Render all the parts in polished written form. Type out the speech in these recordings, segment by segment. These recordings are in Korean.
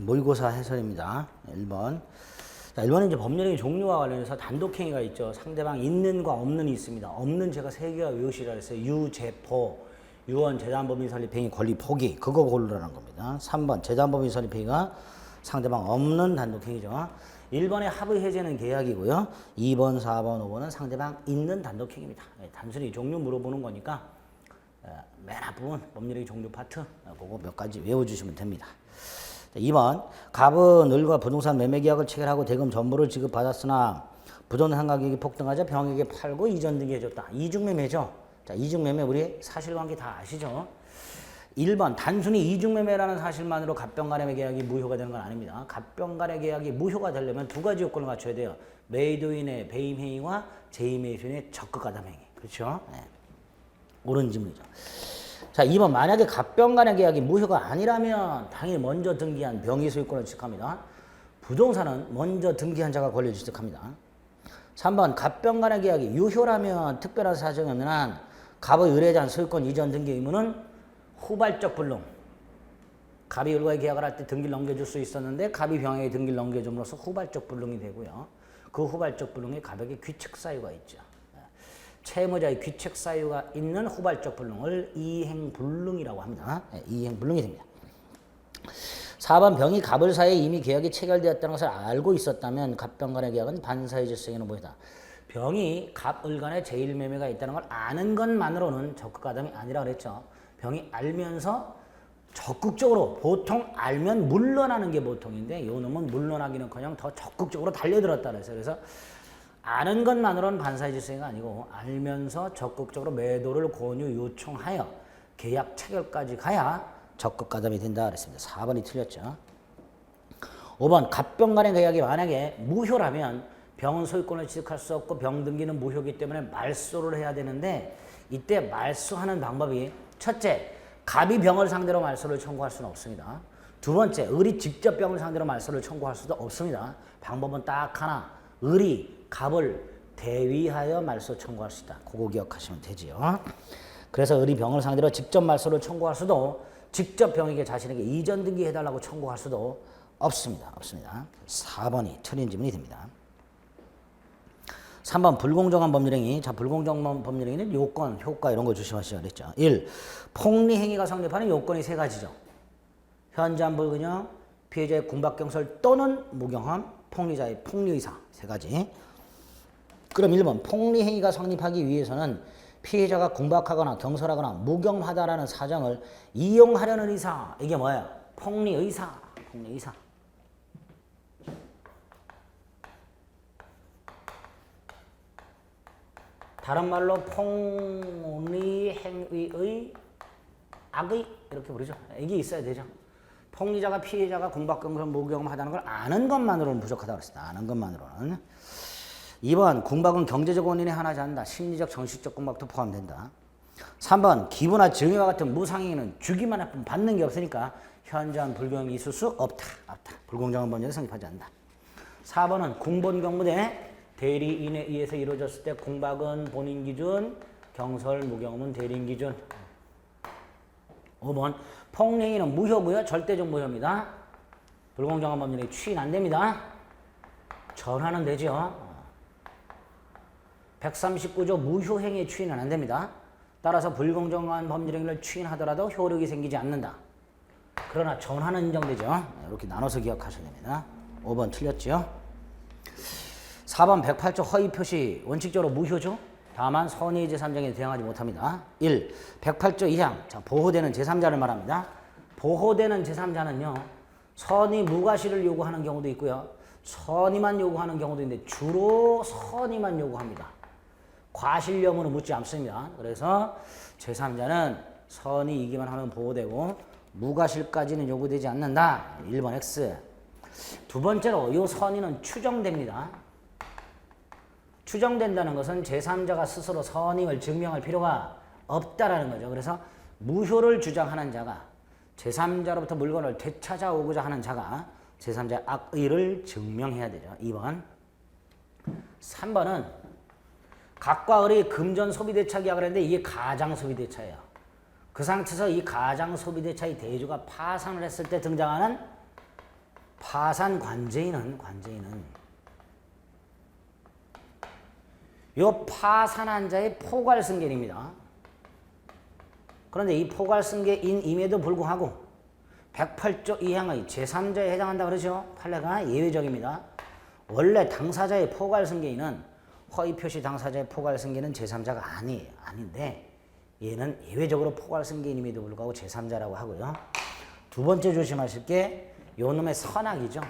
모의고사 해설입니다. 1번. 자, 1번은 이제 법률행위 종류와 관련해서 단독행위가 있죠. 상대방 있는과 없는이 있습니다. 없는 제가 3개가 외우시라 했어요. 유, 제포, 유언, 재단법인 설립행위, 권리 포기. 그거 고르라는 겁니다. 3번, 재단법인 설립행위가 상대방 없는 단독행위죠. 1번의 합의 해제는 계약이고요. 2번, 4번, 5번은 상대방 있는 단독행위입니다. 단순히 종류 물어보는 거니까 맨 앞부분 법률행위 종류 파트 그거 몇 가지 외워주시면 됩니다. 2번 갑은 을과 부동산 매매계약을 체결하고 대금 전부를 지급받았으나 부동산 가격이 폭등하자 병에게 팔고 이전 등기 해줬다. 이중매매죠. 자, 이중매매 우리 사실관계 다 아시죠? 1번 단순히 이중매매라는 사실만으로 갑병간의 계약이 무효가 되는 건 아닙니다. 갑병간의 계약이 무효가 되려면 두 가지 요건을 갖춰야 돼요. 매도인의 배임행위와 제2매수인의 적극가담행위. 그렇죠? 네. 옳은 질문이죠. 자, 2번 만약에 갑병간의 계약이 무효가 아니라면 당연히 먼저 등기한 병의 소유권을 취득합니다. 부동산은 먼저 등기한 자가 권리를 취득합니다. 3번 갑병간의 계약이 유효라면 특별한 사정이 없는 한 갑의 의뢰자한 소유권 이전 등기 의무는 후발적 불능. 갑이 을과의 계약을 할 때 등기를 넘겨줄 수 있었는데 갑이 병에게 등기를 넘겨줌으로써 후발적 불능이 되고요. 그 후발적 불능에 갑에게 귀책 사유가 있죠. 채무자의 귀책 사유가 있는 후발적 불능을 이행불능이라고 합니다. 이행불능이 됩니다. 4번 병이 갑을 사이에 이미 계약이 체결되었다는 것을 알고 있었다면 갑병간의 계약은 반사의 질서에는 무효다. 병이 갑을 간의 제1매매가 있다는 걸 아는 것만으로는 적극가담이 아니라 그랬죠. 병이 알면서 적극적으로 보통 알면 물러나는 게 보통인데 요 놈은 물러나기는커녕 더 적극적으로 달려들었다 그랬어요. 그래서 아는 것만으로는 반사의 질서가 아니고 알면서 적극적으로 매도를 권유 요청하여 계약 체결까지 가야 적극가담이 된다 그랬습니다. 4번이 틀렸죠. 5번 갑병간의 계약이 만약에 무효라면 병은 소유권을 취득할 수 없고 병 등기는 무효이기 때문에 말소를 해야 되는데 이때 말소하는 방법이 첫째, 갑이 병을 상대로 말소를 청구할 수는 없습니다. 두 번째, 을이 직접 병을 상대로 말소를 청구할 수도 없습니다. 방법은 딱 하나, 을이 갑을 대위하여 말소 청구할 수 있다. 그거 기억하시면 되지요. 그래서 을이 병을 상대로 직접 말소를 청구할 수도 직접 병에게 자신에게 이전 등기해달라고 청구할 수도 없습니다. 4번이 틀린 질문이 됩니다. 3번 불공정한 법률행위. 자, 불공정한 법률행위는 요건, 효과 이런 거 조심하셔야 그랬죠. 1. 폭리행위가 성립하는 요건이 3가지죠. 현저한 불균형, 피해자의 궁박경설 또는 무경험, 폭리자의 폭리의사 3가지. 그럼 1번 폭리행위가 성립하기 위해서는 피해자가 궁박하거나 경솔하거나 무경하다라는 사정을 이용하려는 의사. 이게 뭐예요? 폭리의사. 다른 말로 폭리행위의 악의 이렇게 부르죠. 이게 있어야 되죠. 폭리자가 피해자가 궁박경솔 무경험하다는 걸 아는 것만으로는 부족하다고 그랬습니다. 아는 것만으로는. 2번 궁박은 경제적 원인에 하나지 않는다. 심리적 정신적 궁박도 포함된다. 3번 기부나 증여와 같은 무상행위는 주기만 할 뿐 받는 게 없으니까 현저한 불경이 있을 수 없다. 불공정한 법률이 성립하지 않는다. 4번은 궁본경무대 대리인에 의해서 이루어졌을 때 궁박은 본인 기준, 경설, 무경험은 대리인 기준. 5번 폭리행위는 무효고요. 절대적 무효입니다. 불공정한 법률이 추인 안 됩니다. 전환은 되죠. 139조 무효행위 추인은 안 됩니다. 따라서 불공정한 법률행위를 추인하더라도 효력이 생기지 않는다. 그러나 전환은 인정되죠. 이렇게 나눠서 기억하셔야 됩니다. 5번 틀렸죠. 4번 108조 허위 표시 원칙적으로 무효죠. 다만 선의 제3자에게 대항하지 못합니다. 1. 108조 2항. 자, 보호되는 제3자를 말합니다. 보호되는 제3자는요. 선의 무과실을 요구하는 경우도 있고요. 선의만 요구하는 경우도 있는데 주로 선의만 요구합니다. 과실 여부는 묻지 않습니다. 그래서 제3자는 선의이기만 하면 보호되고 무과실까지는 요구되지 않는다. 1번 X. 두 번째로 이 선의는 추정됩니다. 추정된다는 것은 제3자가 스스로 선의를 증명할 필요가 없다라는 거죠. 그래서 무효를 주장하는 자가 제3자로부터 물건을 되찾아오고자 하는 자가 제3자의 악의를 증명해야 되죠. 2번. 3번은 갑과 을이 금전 소비대차 계약을 했는데 이게 가장 소비대차예요. 그 상태에서 이 가장 소비대차의 대주가 파산을 했을 때 등장하는 파산 관제인은 요 파산한 자의 포괄승계인입니다. 그런데 이 포괄승계인임에도 불구하고 108조 2항의 제3자에 해당한다 그러죠. 판례가 예외적입니다. 원래 당사자의 포괄승계인은 허위표시 당사자의 포괄승계는 제3자가 아닌데 얘는 예외적으로 포괄승계인임에도 불구하고 제3자라고 하고요. 두 번째 조심하실 게 요 놈의 선악이죠.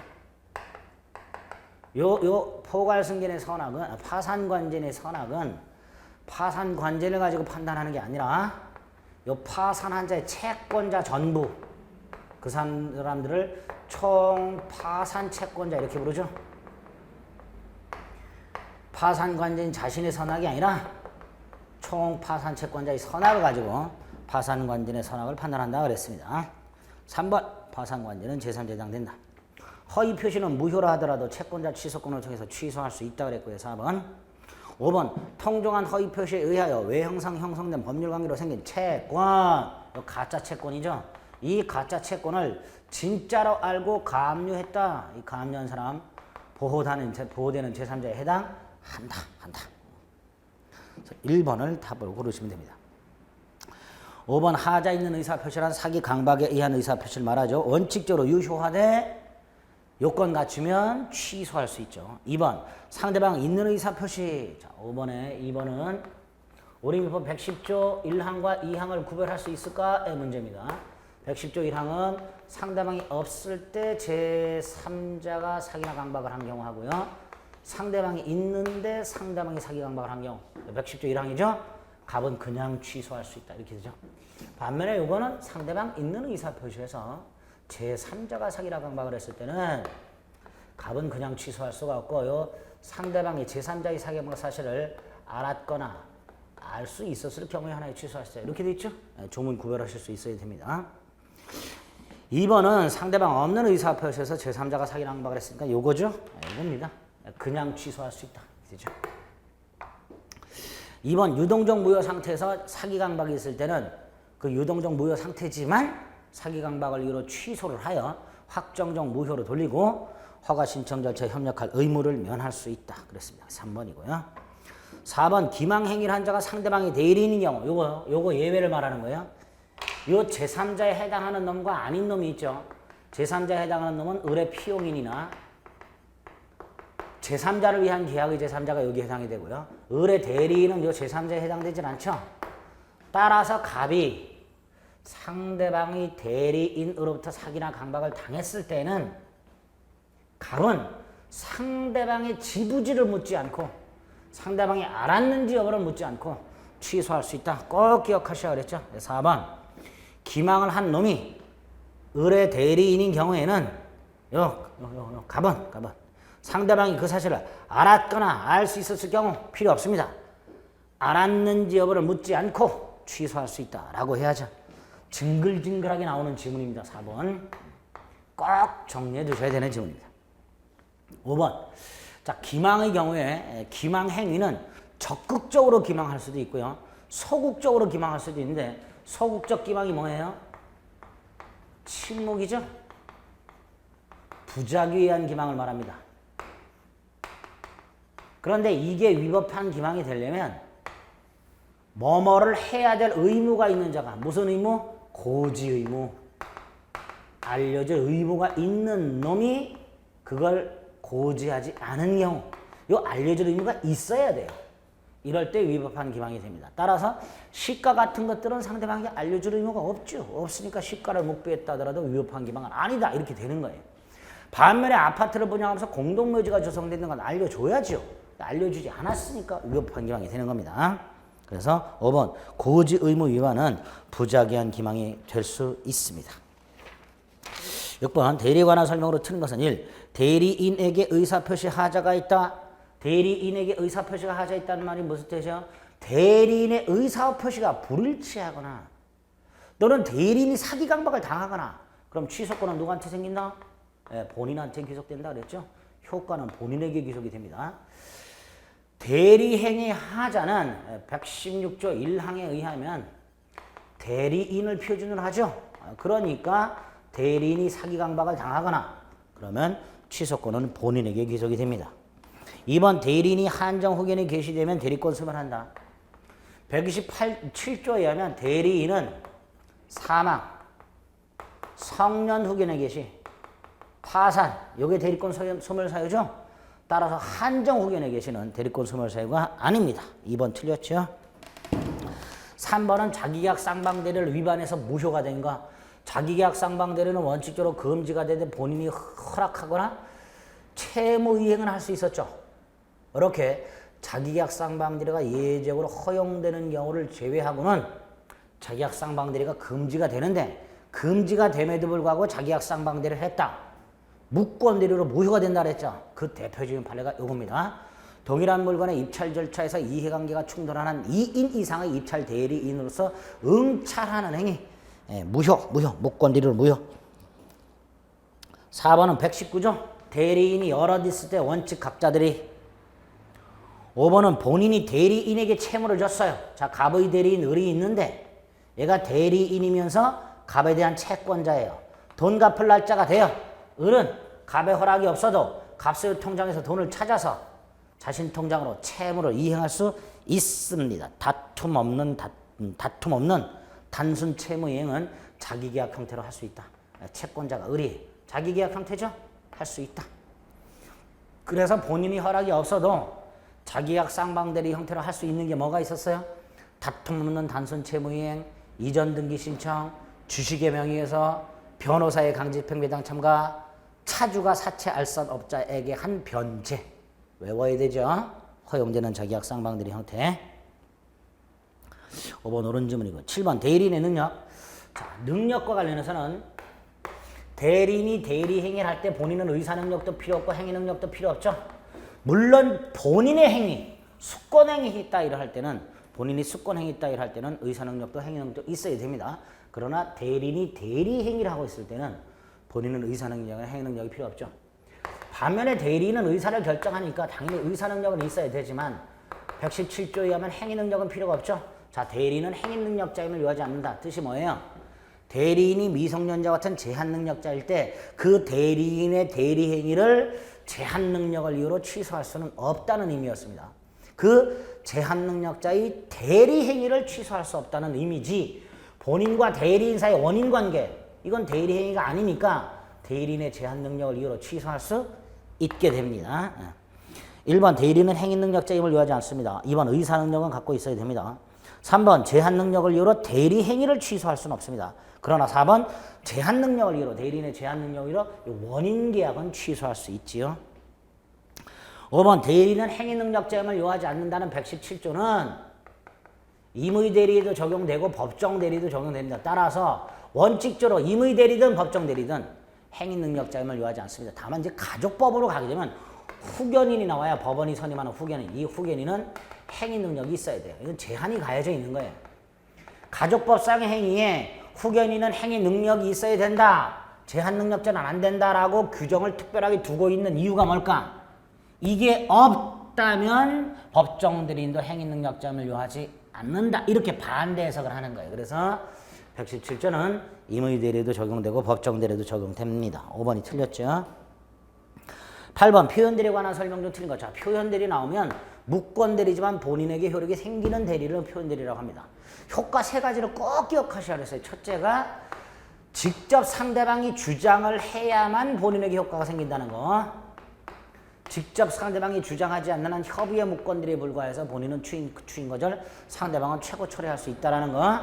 요 포괄승계인의 선악은 파산관제인의 선악은 파산관제를 가지고 판단하는 게 아니라 요 파산한 자의 채권자 전부 그 사람들을 총파산 채권자 이렇게 부르죠. 파산관제인 자신의 선악이 아니라 총파산 채권자의 선악을 가지고 파산관제인의 선악을 판단한다 그랬습니다. 3번 파산관제는 제3자에 해당된다. 허위 표시는 무효라 하더라도 채권자 취소권을 통해서 취소할 수 있다 그랬고요. 4번 5번 통정한 허위 표시에 의하여 외형상 형성된 법률관계로 생긴 채권 가짜 채권이죠. 이 가짜 채권을 진짜로 알고 가압류했다. 이 가압류한 사람 보호되는 제3자에 해당한다. 1번을 답을 고르시면 됩니다. 5번 하자 있는 의사표시란 사기 강박에 의한 의사표시를 말하죠. 원칙적으로 유효하되 요건 갖추면 취소할 수 있죠. 2번 상대방 있는 의사표시. 자, 2번은 우리민법 110조 1항과 2항을 구별할 수 있을까의 문제입니다. 110조 1항은 상대방이 없을 때 제3자가 사기나 강박을 한 경우 하고요. 상대방이 있는데 상대방이 사기 강박을 한 경우 110조 1항이죠. 갑은 그냥 취소할 수 있다 이렇게 되죠. 반면에 요거는 상대방 있는 의사표시에서 제3자가 사기나 강박을 했을 때는 갑은 그냥 취소할 수가 없고 요 상대방이 제3자의 사기 강박 사실을 알았거나 알 수 있었을 경우에 하나에 취소할 수 있다 이렇게 돼 있죠. 조문 구별하실 수 있어야 됩니다. 2번은 상대방 없는 의사표시에서 제3자가 사기나 강박을 했으니까 요거죠. 이겁니다. 그냥 취소할 수 있다. 되죠. 2번 유동적 무효 상태에서 사기 강박이 있을 때는 그 유동적 무효 상태지만 사기 강박을 이유로 취소를 하여 확정적 무효로 돌리고 허가 신청 절차에 협력할 의무를 면할 수 있다. 그랬습니다. 3번이고요. 4번 기망 행위를 한 자가 상대방의 대리인인 경우 요거 예외를 말하는 거예요. 요 제3자에 해당하는 놈과 아닌 놈이 있죠. 제3자에 해당하는 놈은 의뢰 피용인이나 제3자를 위한 계약의 제3자가 여기에 해당이 되고요. 의뢰 대리인은 요 제3자에 해당되진 않죠. 따라서 갑이 상대방의 대리인으로부터 사기나 강박을 당했을 때는 갑은 상대방의 지부지를 묻지 않고 상대방이 알았는지 여부를 묻지 않고 취소할 수 있다. 꼭 기억하셔야 그랬죠. 4번 기망을 한 놈이 의뢰 대리인인 경우에는 갑은 상대방이 그 사실을 알았거나 알 수 있었을 경우 필요 없습니다. 알았는지 여부를 묻지 않고 취소할 수 있다라고 해야죠. 징글징글하게 나오는 지문입니다. 4번. 꼭 정리해 두셔야 되는 지문입니다. 5번. 자, 기망의 경우에 기망 행위는 적극적으로 기망할 수도 있고요. 소극적으로 기망할 수도 있는데 소극적 기망이 뭐예요? 침묵이죠. 부작위에 의한 기망을 말합니다. 그런데 이게 위법한 기망이 되려면 뭐뭐를 해야 될 의무가 있는 자가 무슨 의무? 고지 의무. 알려줄 의무가 있는 놈이 그걸 고지하지 않은 경우 요 알려줄 의무가 있어야 돼요. 이럴 때 위법한 기망이 됩니다. 따라서 시가 같은 것들은 상대방에게 알려줄 의무가 없죠. 없으니까 시가를 묵비했다 하더라도 위법한 기망은 아니다. 이렇게 되는 거예요. 반면에 아파트를 분양하면서 공동묘지가 조성되는 건 알려줘야죠. 알려주지 않았으니까 위법한 기망이 되는 겁니다. 그래서 5번 고지 의무 위반은 부작위한 기망이 될 수 있습니다. 6번 대리관한 설명으로 틀린 것은 1. 대리인에게 의사표시 하자가 있다. 대리인에게 의사표시가 하자 있다는 말이 무슨 뜻이죠? 대리인의 의사표시가 불일치하거나 또는 대리인이 사기 강박을 당하거나 그럼 취소권은 누구한테 생긴다? 본인한테 귀속된다 그랬죠? 효과는 본인에게 귀속이 됩니다. 대리행위 하자는 116조 1항에 의하면 대리인을 표준으로 하죠. 그러니까 대리인이 사기 강박을 당하거나 그러면 취소권은 본인에게 귀속이 됩니다. 2번 대리인이 한정 후견이 개시되면 대리권 수반한다. 127조에 의하면 대리인은 사망, 성년 후견의 개시, 파산, 요게 대리권 소멸 사유죠. 따라서 한정 후견의 개시는 대리권 소멸 사유가 아닙니다. 2번 틀렸죠. 3번은 자기계약 쌍방대리를 위반해서 무효가 된 거. 자기계약 쌍방대리는 원칙적으로 금지가 되는데 본인이 허락하거나 채무 이행을 할 수 있었죠. 이렇게 자기계약 쌍방대리가 예외적으로 허용되는 경우를 제외하고는 자기계약 쌍방대리가 금지가 되는데 금지가 됨에도 불구하고 자기계약 쌍방대리를 했다. 무권대리로 무효가 된다 그랬죠. 그 대표적인 판례가 이겁니다. 동일한 물건의 입찰 절차에서 이해관계가 충돌하는 2인 이상의 입찰 대리인으로서 응찰하는 행위. 무효, 무권대리로 무효. 4번은 119조. 대리인이 여럿 있을 때 원칙 각자들이. 5번은 본인이 대리인에게 채무를 줬어요. 자, 갑의 대리인 을이 있는데 얘가 대리인이면서 갑에 대한 채권자예요. 돈 갚을 날짜가 돼요. 을은 갑의 허락이 없어도 갑의 통장에서 돈을 찾아서 자신 통장으로 채무를 이행할 수 있습니다. 다툼 없는 단순 채무 이행은 자기계약 형태로 할 수 있다. 채권자가 을이 자기계약 형태죠? 할 수 있다. 그래서 본인이 허락이 없어도 자기계약 쌍방대리 형태로 할 수 있는 게 뭐가 있었어요? 다툼 없는 단순 채무 이행, 이전 등기 신청, 주식의 명의에서 변호사의 강제집행배당 참가, 차주가 사채 알선업자에게 한 변제. 외워야 되죠. 허용되는 자기계약 쌍방대리 형태. 5번 옳은 질문이고 7번 대리인의 능력. 자, 능력과 관련해서는 대리인이 대리 행위를 할 때 본인은 의사 능력도 필요 없고 행위 능력도 필요 없죠. 물론 본인의 행위, 수권 행위 따위를 할 때는 본인이 수권 행위 따위를 할 때는 의사 능력도 행위 능력도 있어야 됩니다. 그러나 대리인이 대리 행위를 하고 있을 때는 본인은 의사 능력이나 행위 능력이 필요 없죠. 반면에 대리인은 의사를 결정하니까 당연히 의사 능력은 있어야 되지만 117조에 의하면 행위 능력은 필요가 없죠. 자, 대리인은 행위 능력자임을 요하지 않는다. 뜻이 뭐예요? 대리인이 미성년자 같은 제한 능력자일 때 그 대리인의 대리 행위를 제한 능력을 이유로 취소할 수는 없다는 의미였습니다. 그 제한 능력자의 대리 행위를 취소할 수 없다는 의미지 본인과 대리인 사이의 원인 관계 이건 대리 행위가 아니니까 대리인의 제한 능력을 이유로 취소할 수 있게 됩니다. 1번 대리인은 행위 능력자임을 요하지 않습니다. 2번 의사 능력은 갖고 있어야 됩니다. 3번 제한 능력을 이유로 대리 행위를 취소할 수는 없습니다. 그러나 4번 제한 능력을 이유로 대리인의 제한 능력을 이유로 원인 계약은 취소할 수 있지요. 5번 대리인은 행위 능력자임을 요하지 않는다는 117조는 임의 대리에도 적용되고 법정 대리도 적용됩니다. 따라서 원칙적으로 임의 대리든 법정 대리든 행위 능력자임을 요하지 않습니다. 다만 이제 가족법으로 가게 되면 후견인이 나와야 법원이 선임하는 후견인. 이 후견인은 행위 능력이 있어야 돼요. 이건 제한이 가해져 있는 거예요. 가족법상의 행위에 후견인은 행위 능력이 있어야 된다. 제한 능력자는 안 된다라고 규정을 특별하게 두고 있는 이유가 뭘까? 이게 없다면 법정 대리인도 행위 능력자임을 요하지 않는다. 이렇게 반대 해석을 하는 거예요. 그래서 117조는 임의 대리도 적용되고 법정 대리도 적용됩니다. 5번이 틀렸죠. 8번 표현 대리에 관한 설명 좀 틀린 거. 자, 표현 대리 나오면 무권 대리지만 본인에게 효력이 생기는 대리를 표현 대리라고 합니다. 효과 세 가지를 꼭 기억하셔야 했어요. 첫째가 직접 상대방이 주장을 해야만 본인에게 효과가 생긴다는 거. 직접 상대방이 주장하지 않는 한 협의의 무권 대리에 불과해서 본인은 추인 거절, 상대방은 최고 초래할 수 있다는 거.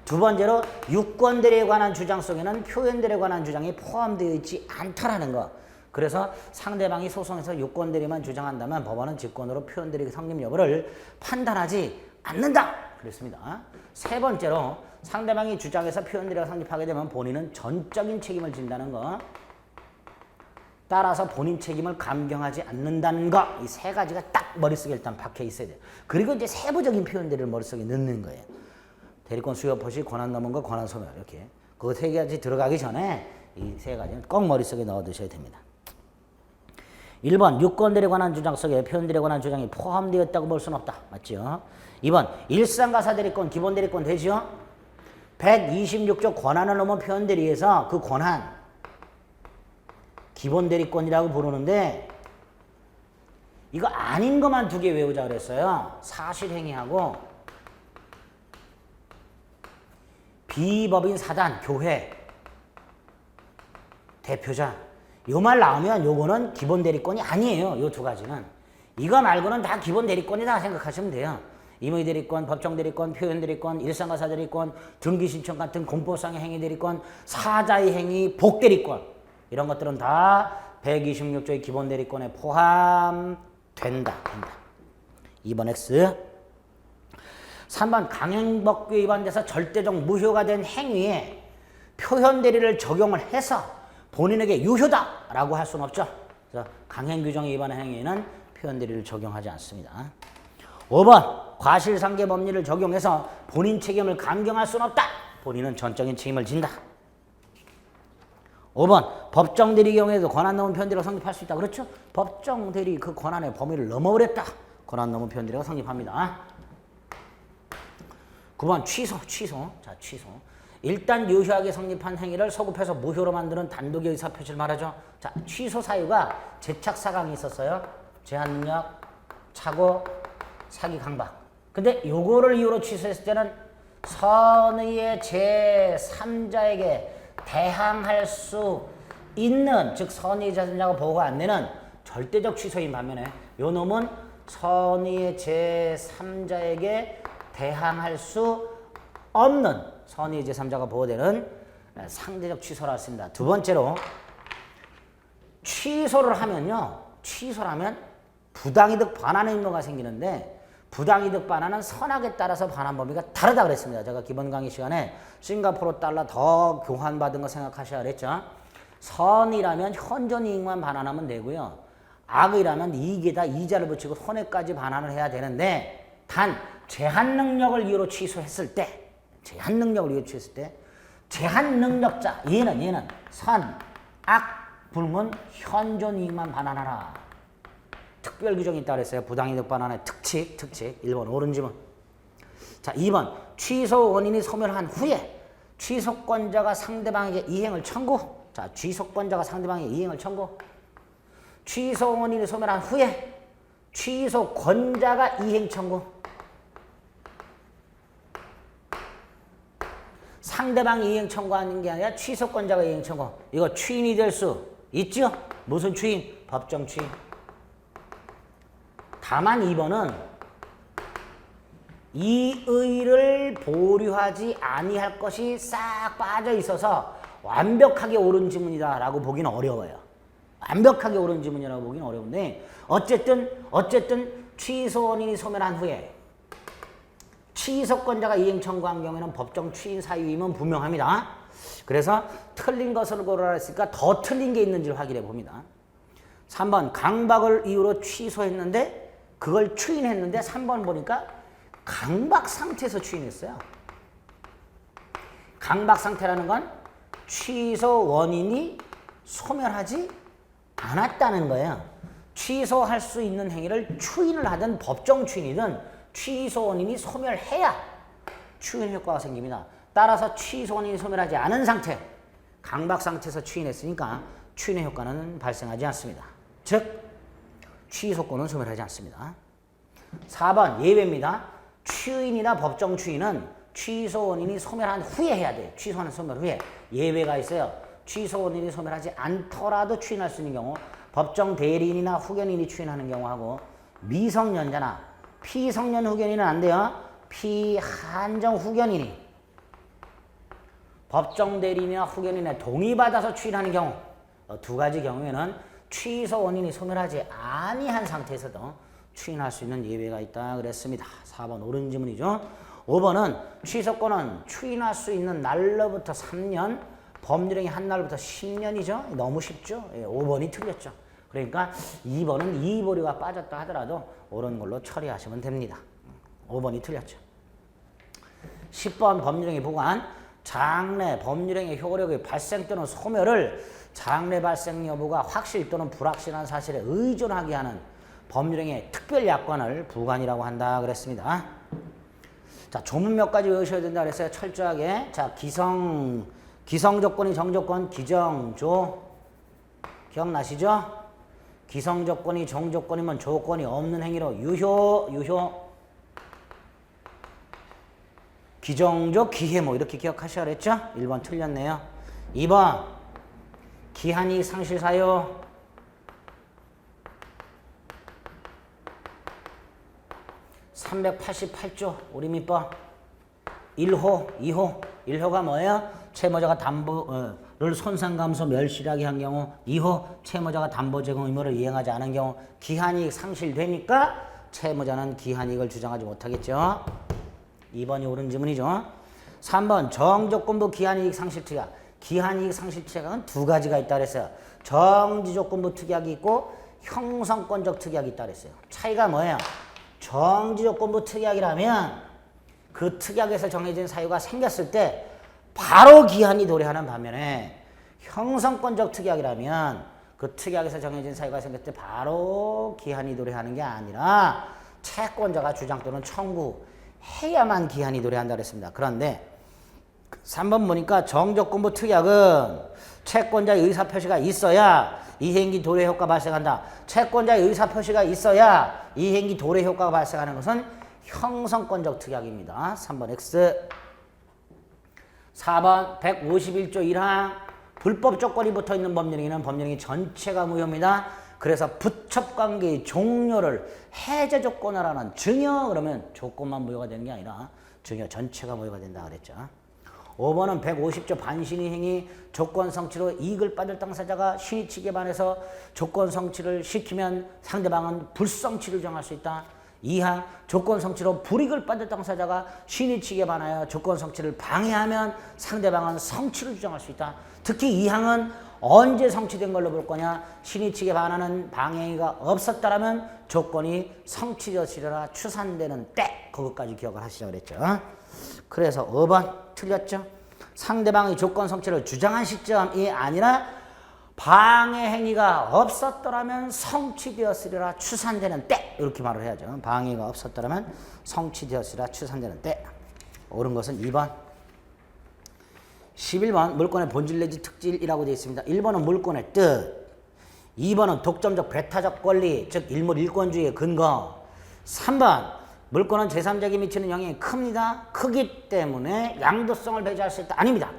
두 번째로 유권 대리에 관한 주장 속에는 표현 대리에 관한 주장이 포함되어 있지 않다라는 거. 그래서 상대방이 소송에서 유권 대리만 주장한다면 법원은 직권으로 표현 대리 성립 여부를 판단하지 않는다. 그랬습니다. 세 번째로 상대방이 주장해서 표현 대리가 성립하게 되면 본인은 전적인 책임을 진다는 거. 따라서 본인 책임을 감경하지 않는다는 거. 이 세 가지가 딱 머릿속에 일단 박혀 있어야 돼요. 그리고 이제 세부적인 표현 대리를 머릿속에 넣는 거예요. 대리권 수요 포시, 권한 넘은 거, 권한 소멸 이렇게. 그 세 가지 들어가기 전에 이 세 가지는 꼭 머릿속에 넣어 두셔야 됩니다. 1번 유권들에 관한 주장 속에 표현들에 관한 주장이 포함되어 있다고 볼 수는 없다. 맞죠? 2번 일상가사 대리권, 기본 대리권 되죠? 126조 권한을 넘은 표현들에 의해서 그 권한 기본 대리권이라고 부르는데 이거 아닌 것만 두 개 외우자 그랬어요. 사실행위하고 비법인 사단, 교회, 대표자. 요 말 나오면 요거는 기본 대리권이 아니에요. 요 두 가지는. 이거 말고는 다 기본 대리권이다 생각하시면 돼요. 임의 대리권, 법정 대리권, 표현 대리권, 일상가사 대리권, 등기 신청 같은 공법상의 행위 대리권, 사자의 행위, 복 대리권. 이런 것들은 다 126조의 기본 대리권에 포함된다. 2번 X. 3번 강행법규에 위반돼서 절대적 무효가 된 행위에 표현 대리를 적용을 해서 본인에게 유효다라고 할 수는 없죠. 그래서 강행규정에 위반한 행위에는 표현 대리를 적용하지 않습니다. 5번 과실상계 법리를 적용해서 본인 책임을 감경할 수는 없다. 본인은 전적인 책임을 진다. 5번 법정 대리 경우에도 권한 넘은 표현 대리가 성립할 수 있다. 그렇죠? 법정 대리 그 권한의 범위를 넘어버렸다. 권한 넘은 표현 대리가 성립합니다. 9번 취소. 자, 취소. 일단 유효하게 성립한 행위를 소급해서 무효로 만드는 단독의 의사표시를 말하죠. 자, 취소 사유가 재착 사강이 있었어요. 제한 능력, 착오, 사기 강박. 근데 요거를 이유로 취소했을 때는 선의의 제3자에게 대항할 수 있는, 즉 선의의 제3자가 보고가 안 되는 절대적 취소인 반면에 요 놈은 선의의 제3자에게 대항할 수 없는 선의의 제3자가 보호되는 상대적 취소라 했습니다. 두 번째로 취소를 하면요. 취소를 하면 부당이득 반환의 의무가 생기는데 부당이득 반환은 선악에 따라서 반환 범위가 다르다 그랬습니다. 제가 기본 강의 시간에 싱가포르 달러 더 교환받은 거 생각하셔야 그랬죠. 선이라면 현존 이익만 반환하면 되고요. 악이라면 이익에다 이자를 붙이고 손해까지 반환을 해야 되는데 단 제한 능력을 이유로 취소했을 때 제한 능력자 얘는 선, 악, 불문, 현존 이익만 반환하라. 특별 규정이 있다고 그랬어요. 부당이득 반환의 특칙 1번 옳은 지문. 자, 2번 취소 원인이 소멸한 후에 취소권자가 상대방에게 이행을 청구. 자, 취소권자가 상대방에게 이행을 청구. 취소 원인이 소멸한 후에 취소권자가 이행 청구. 상대방이 이행 청구하는 게 아니라 취소권자가 이행 청구. 이거 추인이 될 수 있죠? 무슨 추인? 법정 추인. 다만 2번은 이의를 보류하지 아니할 것이 싹 빠져 있어서 완벽하게 옳은 지문이다라고 보기는 어려워요. 완벽하게 옳은 지문이라고 보기는 어려운데 어쨌든 취소 원인이 소멸한 후에 취소권자가 이행 청구한 경우에는 법정 추인 사유임은 분명합니다. 그래서 틀린 것을 고르라 했으니까 더 틀린 게 있는지를 확인해 봅니다. 3번 강박을 이유로 취소했는데 그걸 추인했는데 3번 보니까 강박 상태에서 추인했어요. 강박 상태라는 건 취소 원인이 소멸하지 않았다는 거예요. 취소할 수 있는 행위를 추인을 하든 법정 추인이든 취소 원인이 소멸해야 추인 효과가 생깁니다. 따라서 취소 원인이 소멸하지 않은 상태, 강박 상태에서 추인했으니까 추인의 효과는 발생하지 않습니다. 즉 취소권은 소멸하지 않습니다. 4번 예외입니다. 추인이나 법정 추인은 취소 원인이 소멸한 후에 해야 돼요. 취소하는 소멸 후에. 예외가 있어요. 취소 원인이 소멸하지 않더라도 추인할 수 있는 경우 법정 대리인이나 후견인이 추인하는 경우하고 미성년자나 피성년 후견인은 안 돼요. 피한정 후견인이 법정 대리인이나 후견인의 동의받아서 추인하는 경우 두 가지 경우에는 취소 원인이 소멸하지 아니한 상태에서도 추인할 수 있는 예외가 있다 그랬습니다. 4번 옳은 지문이죠. 5번은 취소권은 추인할 수 있는 날로부터 3년, 법률행위 한 날부터 10년이죠. 너무 쉽죠. 5번이 틀렸죠. 그러니까 2번은 이의보류가 빠졌다 하더라도 옳은 걸로 처리하시면 됩니다. 5번이 틀렸죠. 10번 법률행위 보관. 장래 법률행위 효력의 발생 또는 소멸을 장래 발생 여부가 확실 또는 불확실한 사실에 의존하게 하는 법률행위의 특별 약관을 부관이라고 한다 그랬습니다. 자, 조문 몇 가지 외우셔야 된다 그랬어요. 철저하게. 자, 기성 조건이 정조건, 기정조, 기억나시죠? 기성조건이 종조건이면 조건이 없는 행위로 유효. 기정조, 기해모 이렇게 기억하셔야 그랬죠? 1번 틀렸네요. 2번 기한이익 상실사유. 388조 우리 민법 1호, 2호. 1호가 뭐예요? 채무자가 담보를 손상감소 멸실하게 한 경우. 2호 채무자가 담보 제공 의무를 이행하지 않은 경우 기한이익 상실되니까 채무자는 기한이익을 주장하지 못하겠죠. 2번이 옳은 지문이죠. 3번 정조건부 기한이익 상실특약. 기한이익 상실특약은 두 가지가 있다 그랬어요. 정지조건부 특약이 있고 형성권적 특약이 있다 그랬어요. 차이가 뭐예요? 정지조건부 특약이라면 그 특약에서 정해진 사유가 생겼을 때 바로 기한이 도래하는 반면에 형성권적 특약이라면 그 특약에서 정해진 사유가 생겼을 때 바로 기한이 도래하는 게 아니라 채권자가 주장 또는 청구해야만 기한이 도래한다 그랬습니다. 그런데 3번 보니까 정조건부 특약은 채권자의 의사표시가 있어야 이행기 도래 효과 발생한다. 채권자의 의사표시가 있어야 이행기 도래 효과가 발생하는 것은 형성권적 특약입니다. 3번 X. 4번 151조 1항 불법 조건이 붙어있는 법령에는 법령이 전체가 무효입니다. 그래서 부첩관계의 종료를 해제 조건을 하는 증여 그러면 조건만 무효가 되는 게 아니라 증여 전체가 무효가 된다 그랬죠. 5번은 150조 반신의 행위 조건 성취로 이익을 받을 당사자가 신의 측에 반해서 조건 성취를 시키면 상대방은 불성취를 정할 수 있다. 2항 조건 성취로 불이익을 받을 당사자가 신의 측에 반하여 조건 성취를 방해하면 상대방은 성취를 주장할 수 있다. 특히 2항은 언제 성취된 걸로 볼 거냐? 신의 측에 반하는 방해가 없었다라면 조건이 성취되었으리라 추산되는 때 그것까지 기억을 하시라고 그랬죠. 그래서 5번 틀렸죠. 상대방의 조건 성취를 주장한 시점이 아니라 방해 행위가 없었더라면 성취되었으리라 추산되는 때 이렇게 말을 해야죠. 방해가 없었더라면 성취되었으리라 추산되는 때. 옳은 것은 2번. 11번 물권의 본질 내지 특질이라고 되어 있습니다. 1번은 물권의 뜻, 2번은 독점적 배타적 권리 즉 일몰일권주의의 근거, 3번 물권은 제3자에게 미치는 영향이 큽니다. 크기 때문에 양도성을 배제할 수 있다. 아닙니다.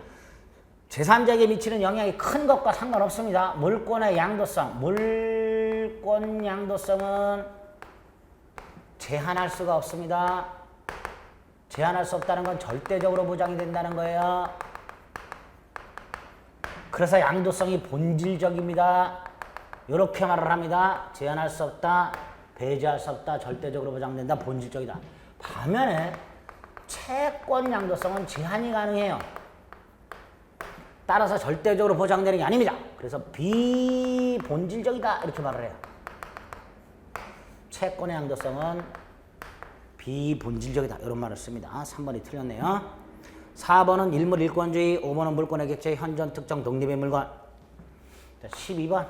제3자에게 미치는 영향이 큰 것과 상관없습니다. 물권의 양도성, 물권 양도성은 제한할 수가 없습니다. 제한할 수 없다는 건 절대적으로 보장이 된다는 거예요. 그래서 양도성이 본질적입니다. 이렇게 말을 합니다. 제한할 수 없다, 배제할 수 없다, 절대적으로 보장된다, 본질적이다. 반면에 채권 양도성은 제한이 가능해요. 따라서 절대적으로 보장되는 게 아닙니다. 그래서 비본질적이다 이렇게 말을 해요. 채권의 양도성은 비본질적이다 이런 말을 씁니다. 3번이 틀렸네요. 4번은 일물일권주의, 5번은 물권의 객체 현존 특정 독립의 물건. 12번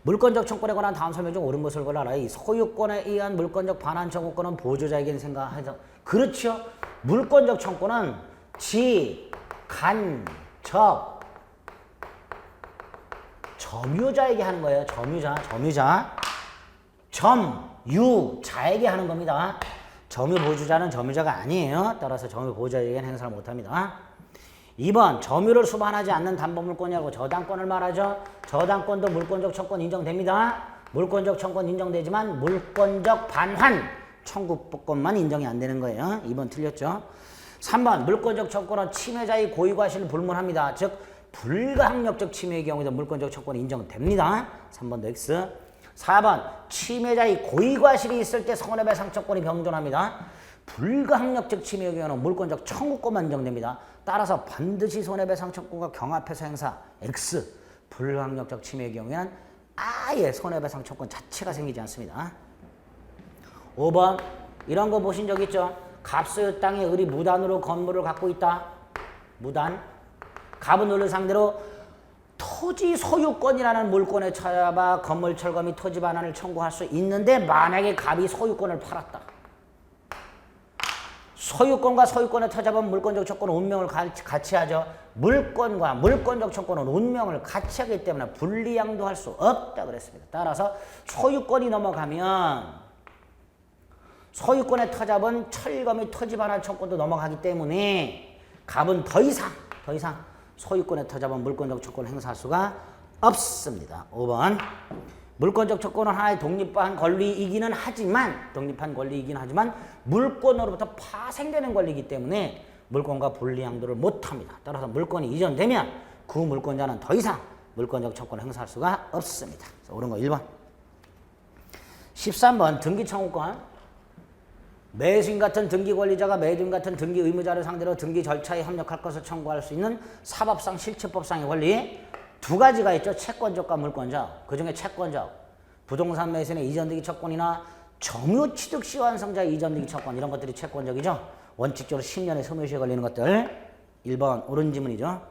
물권적 청구권에 관한 다음 설명 중 옳은 것을 골라라. 이 소유권에 의한 물권적 반환 청구권은 보조자에게 생각해서 그렇죠. 물권적 청구는 지, 간, 적, 점유자에게 하는 거예요. 점유자. 점, 유, 자에게 하는 겁니다. 점유 보유자는 점유자가 아니에요. 따라서 점유 보유자에게는 행사를 못합니다. 2번 점유를 수반하지 않는 담보물권이라고 저당권을 말하죠. 저당권도 물권적 청구권 인정됩니다. 물권적 청구권 인정되지만 물권적 반환 청구권만 인정이 안 되는 거예요. 2번 틀렸죠. 3번 물권적 청구권은 침해자의 고의과실을 불문합니다. 즉 불가항력적 침해의 경우에도 물권적 청구권이 인정됩니다. 3번도 X. 4번 침해자의 고의과실이 있을 때 손해배상 청구권이 병존합니다. 불가항력적 침해의 경우는 물권적 청구권만 인정됩니다. 따라서 반드시 손해배상 청구권과 경합해서 행사 X. 불가항력적 침해의 경우에는 아예 손해배상 청구권 자체가 생기지 않습니다. 5번 이런 거 보신 적 있죠? 갑소유 땅에 을이 무단으로 건물을 갖고 있다. 무단. 갑은 을을 상대로 토지 소유권이라는 물권에 찾아봐 건물 철거 및 토지 반환을 청구할 수 있는데 만약에 갑이 소유권을 팔았다. 소유권과 소유권의 터잡은 물권적 조건은 운명을 같이 하죠. 물권과 물권적 조건은 운명을 같이 하기 때문에 분리양도 할 수 없다 그랬습니다. 따라서 소유권이 넘어가면 소유권의 터잡은 철거및 토지반환 청구도 넘어가기 때문에 갑은 더 이상 소유권의 터잡은 물권적 조건을 행사할 수가 없습니다. 5번 물권적 조건은 하나의 독립한 권리이기는 하지만 물권으로부터 파생되는 권리이기 때문에 물권과 분리양도를 못합니다. 따라서 물권이 이전되면 그 물권자는 더 이상 물권적 조건을 행사할 수가 없습니다. 그래서 옳은 거 1번. 13번 등기청구권. 매수인 같은 등기 권리자가 매도인 같은 등기 의무자를 상대로 등기 절차에 협력할 것을 청구할 수 있는 사법상 실체법상의 권리 두 가지가 있죠. 채권적과 물권적. 그중에 채권적. 부동산 매수인의 이전등기 채권이나 점유 취득 시 완성자의 이전등기 채권 이런 것들이 채권적이죠. 원칙적으로 10년의 소멸시효에 걸리는 것들. 1번 옳은 지문이죠.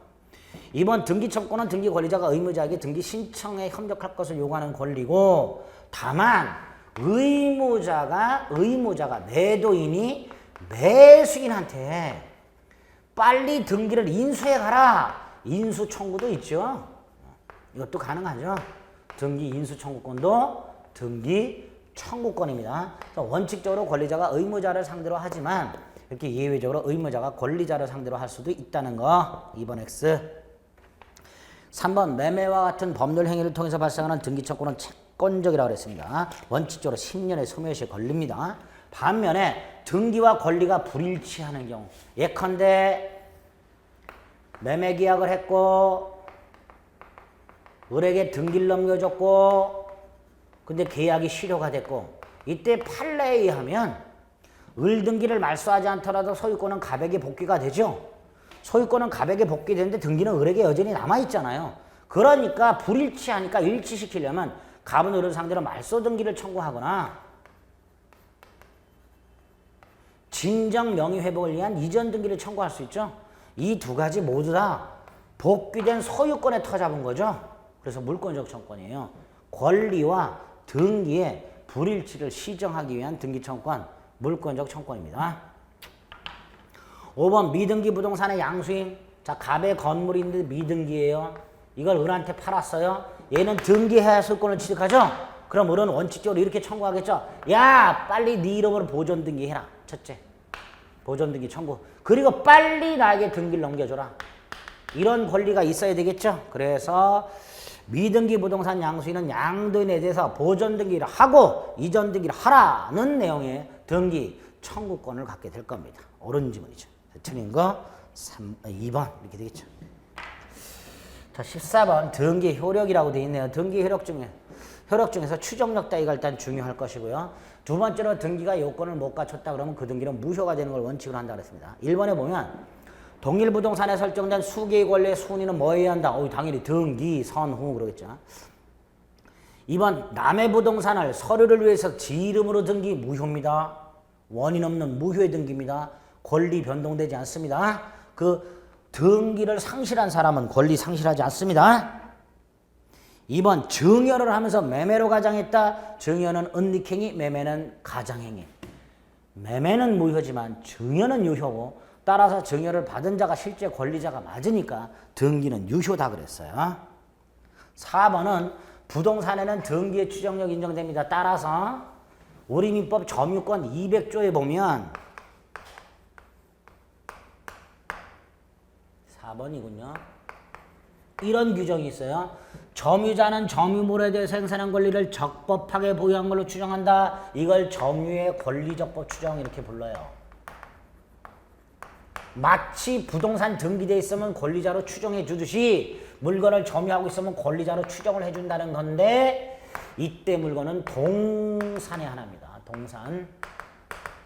2번 등기 청구권은 등기 권리자가 의무자에게 등기 신청에 협력할 것을 요구하는 권리고 다만 의무자가 매도인이 매수인한테 빨리 등기를 인수해 가라. 인수 청구도 있죠. 이것도 가능하죠. 등기 인수 청구권도 등기 청구권입니다. 원칙적으로 권리자가 의무자를 상대로 하지만 이렇게 예외적으로 의무자가 권리자를 상대로 할 수도 있다는 거. 2번 X. 3번 매매와 같은 법률 행위를 통해서 발생하는 등기 청구는 채권적이라고 그랬습니다. 원칙적으로 10년의 소멸시효에 걸립니다. 반면에 등기와 권리가 불일치하는 경우 예컨대 매매 계약을 했고 을에게 등기를 넘겨줬고 근데 계약이 실효가 됐고 이때 판례에 의하면 을 등기를 말소하지 않더라도 소유권은 갑에게 복귀가 되죠. 소유권은 갑에게 복귀되는데 등기는 을에게 여전히 남아있잖아요. 그러니까 불일치하니까 일치시키려면 갑은 을을 상대로 말소 등기를 청구하거나 진정 명의 회복을 위한 이전 등기를 청구할 수 있죠. 이 두 가지 모두 다 복귀된 소유권에 터잡은 거죠. 그래서 물권적 청구권이에요. 권리와 등기의 불일치를 시정하기 위한 등기 청구권, 물권적 청구권입니다. 5번 미등기 부동산의 양수인. 자, 갑의 건물인데 미등기예요. 이걸 을한테 팔았어요. 얘는 등기해야 소유권을 취득하죠. 그럼 을은 원칙적으로 이렇게 청구하겠죠. 야, 빨리 네 이름으로 보존 등기해라. 첫째, 보존 등기 청구. 그리고 빨리 나에게 등기를 넘겨줘라. 이런 권리가 있어야 되겠죠. 그래서 미등기 부동산 양수인은 양도인에 대해서 보존 등기를 하고 이전 등기를 하라는 내용의 등기 청구권을 갖게 될 겁니다. 옳은 지문이죠. 틀린 거 2번 이렇게 되겠죠. 자, 14번 등기 효력이라고 되어 있네요. 등기 효력 중에서 추정력 따위가 일단 중요할 것이고요. 두 번째로 등기가 요건을 못 갖췄다 그러면 그 등기는 무효가 되는 걸 원칙으로 한다 그랬습니다. 1번에 보면 동일 부동산에 설정된 수개의 권리의 순위는 뭐 해야 한다? 당연히 등기, 선후 그러겠죠. 2번 남의 부동산을 서류를 위해서 지 이름으로 등기 무효입니다. 원인 없는 무효의 등기입니다. 권리 변동되지 않습니다. 그 등기를 상실한 사람은 권리 상실하지 않습니다. 2번 증여를 하면서 매매로 가장했다. 증여는 은닉행위, 매매는 가장행위. 매매는 무효지만 증여는 유효고 따라서 증여를 받은 자가 실제 권리자가 맞으니까 등기는 유효다 그랬어요. 4번은 부동산에는 등기의 추정력 인정됩니다. 따라서 우리 민법 점유권 200조에 보면 4번이군요. 이런 규정이 있어요. 점유자는 점유물에 대해서 행사한 권리를 적법하게 보유한 걸로 추정한다. 이걸 점유의 권리적법 추정 이렇게 불러요. 마치 부동산 등기돼 있으면 권리자로 추정해 주듯이 물건을 점유하고 있으면 권리자로 추정을 해준다는 건데 이때 물건은 동산의 하나입니다. 동산.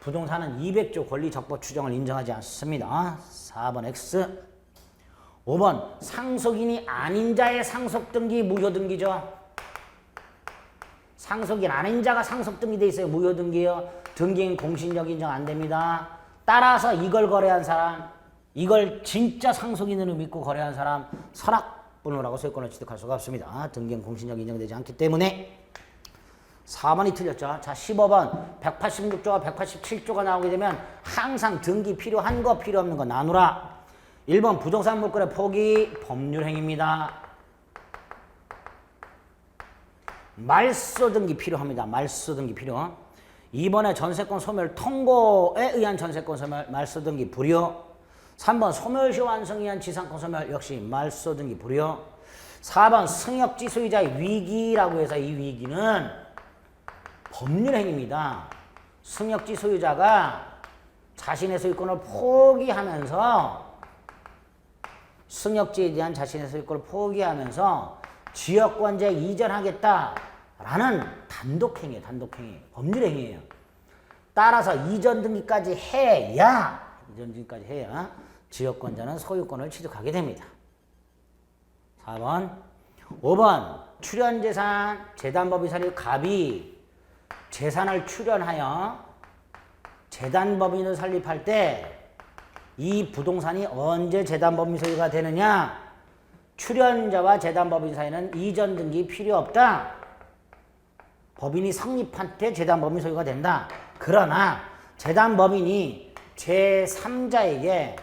부동산은 200조 권리적법 추정을 인정하지 않습니다. 4번 X. 5번 상속인이 아닌 자의 상속등기 무효등기죠. 상속인 아닌 자가 상속등기돼 있어요. 무효등기요. 등기인 공신력 인정 안 됩니다. 따라서 이걸 거래한 사람, 이걸 진짜 상속인으로 믿고 거래한 사람 선악분으로 하고 소유권을 취득할 수가 없습니다. 등기인 공신력 인정되지 않기 때문에 4번이 틀렸죠. 자, 15번 186조와 187조가 나오게 되면 항상 등기 필요한 거 필요 없는 거 나누라. 1번 부동산 물건의 포기 법률행위입니다. 말소 등기 필요합니다. 말소 등기 필요. 2번에 전세권 소멸 통고에 의한 전세권 소멸 말소 등기 불효. 3번 소멸시 완성에 의한 지상권 소멸 역시 말소 등기 불효. 4번 승역지 소유자의 위기라고 해서 이 위기는 법률행위입니다. 승역지 소유자가 자신의 소유권을 포기하면서 승역지에 대한 자신의 소유권을 포기하면서 지역권자에 이전하겠다라는 단독행위예요. 단독행위. 법률행위예요. 따라서 이전 등기까지 해야 지역권자는 소유권을 취득하게 됩니다. 4번 5번 출연재산 재단법인사리 갑이 재산을 출연하여 재단법인을 설립할 때 이 부동산이 언제 재단법인 소유가 되느냐? 출연자와 재단법인 사이에는 이전 등기 필요 없다. 법인이 성립한 때 재단법인 소유가 된다. 그러나 재단법인이 제3자에게